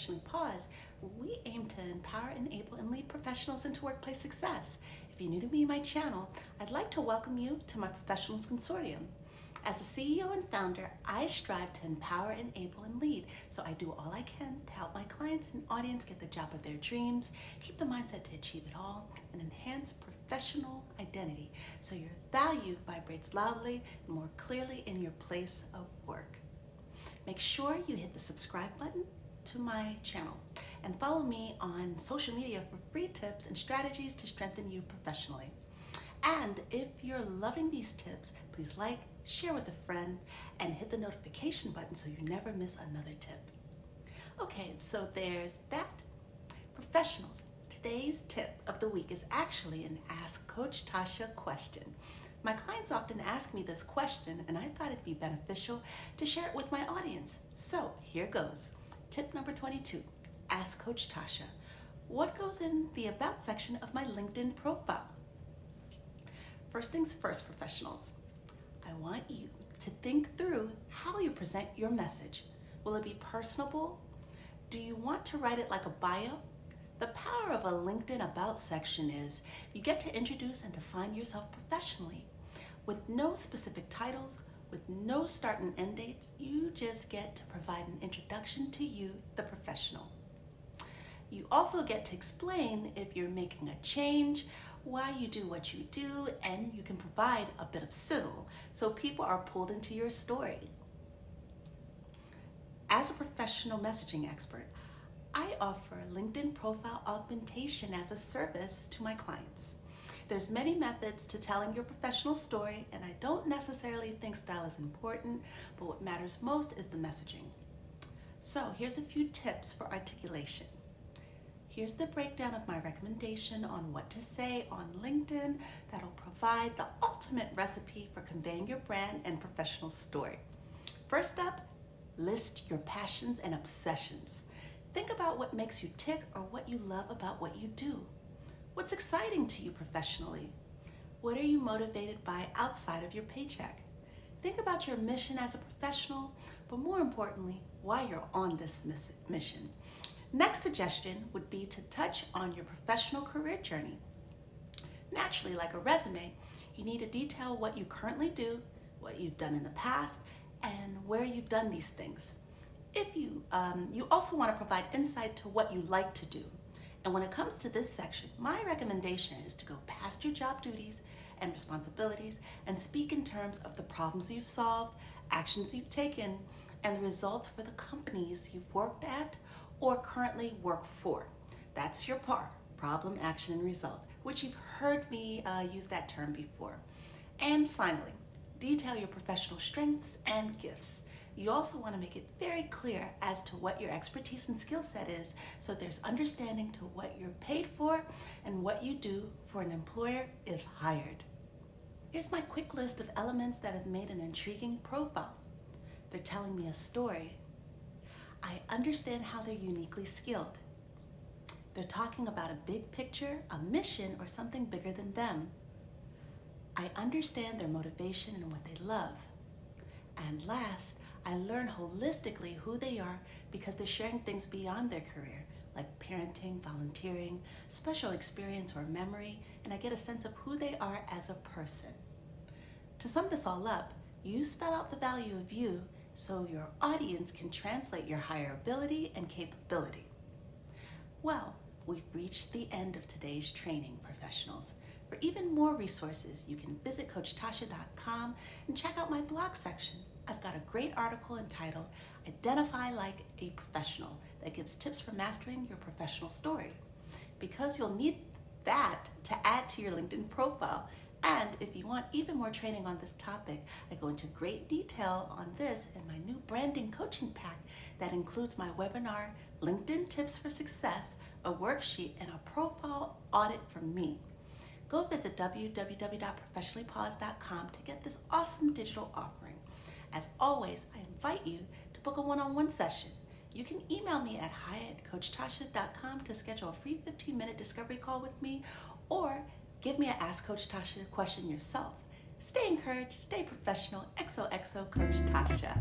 Professionally Pause, where we aim to empower, enable, and lead professionals into workplace success. If you're new to me and my channel, I'd like to welcome you to my Professionals Consortium. As the CEO and founder, I strive to empower, enable, and lead, so I do all I can to help my clients and audience get the job of their dreams, keep the mindset to achieve it all, and enhance professional identity so your value vibrates loudly and more clearly in your place of work. Make sure you hit the subscribe button to my channel and follow me on social media for free tips and strategies to strengthen you professionally. And if you're loving these tips, please like, share with a friend, and hit the notification button so you never miss another tip. Okay, so there's that. Professionals, today's tip of the week is actually an Ask Coach Tysha question. My clients often ask me this question, and I thought it'd be beneficial to share it with my audience. So here goes. Tip number 22, Ask Coach Tysha. What goes in the About section of my LinkedIn profile? First things first, professionals. I want you to think through how you present your message. Will it be personable? Do you want to write it like a bio? The power of a LinkedIn About section is you get to introduce and define yourself professionally. With no specific titles, with no start and end dates, you just get to provide an introduction to you, the professional. You also get to explain if you're making a change, why you do what you do, and you can provide a bit of sizzle so people are pulled into your story. As a professional messaging expert, I offer LinkedIn profile augmentation as a service to my clients. There's many methods to telling your professional story, and I don't necessarily think style is important, but what matters most is the messaging. So here's a few tips for articulation. Here's the breakdown of my recommendation on what to say on LinkedIn that'll provide the ultimate recipe for conveying your brand and professional story. First up, list your passions and obsessions. Think about what makes you tick or what you love about what you do. What's exciting to you professionally? What are you motivated by outside of your paycheck? Think about your mission as a professional, but more importantly, why you're on this mission. Next suggestion would be to touch on your professional career journey. Naturally, like a resume, you need to detail what you currently do, what you've done in the past, and where you've done these things. If you also want to provide insight to what you like to do. And when it comes to this section, my recommendation is to go past your job duties and responsibilities and speak in terms of the problems you've solved, actions you've taken, and the results for the companies you've worked at or currently work for. That's your PAR, problem, action, and result, which you've heard me use that term before. And finally, detail your professional strengths and gifts. You also want to make it very clear as to what your expertise and skill set is, so there's understanding to what you're paid for and what you do for an employer if hired. Here's my quick list of elements that have made an intriguing profile. They're telling me a story. I understand how they're uniquely skilled. They're talking about a big picture, a mission, or something bigger than them. I understand their motivation and what they love. And last, I learn holistically who they are because they're sharing things beyond their career, like parenting, volunteering, special experience, or memory, and I get a sense of who they are as a person. To sum this all up, you spell out the value of you so your audience can translate your higher ability and capability. Well, we've reached the end of today's training, professionals. For even more resources, you can visit CoachTysha.com and check out my blog section. I've got a great article entitled Identify Like a Professional that gives tips for mastering your professional story. Because you'll need that to add to your LinkedIn profile. And if you want even more training on this topic, I go into great detail on this in my new branding coaching pack that includes my webinar, LinkedIn Tips for Success, a worksheet, and a profile audit from me. Go visit www.professionallypause.com to get this awesome digital offering. As always, I invite you to book a one-on-one session. You can email me at hi@coachtysha.com to schedule a free 15-minute discovery call with me, or give me an Ask Coach Tysha question yourself. Stay encouraged, stay professional. XoXo, Coach Tysha.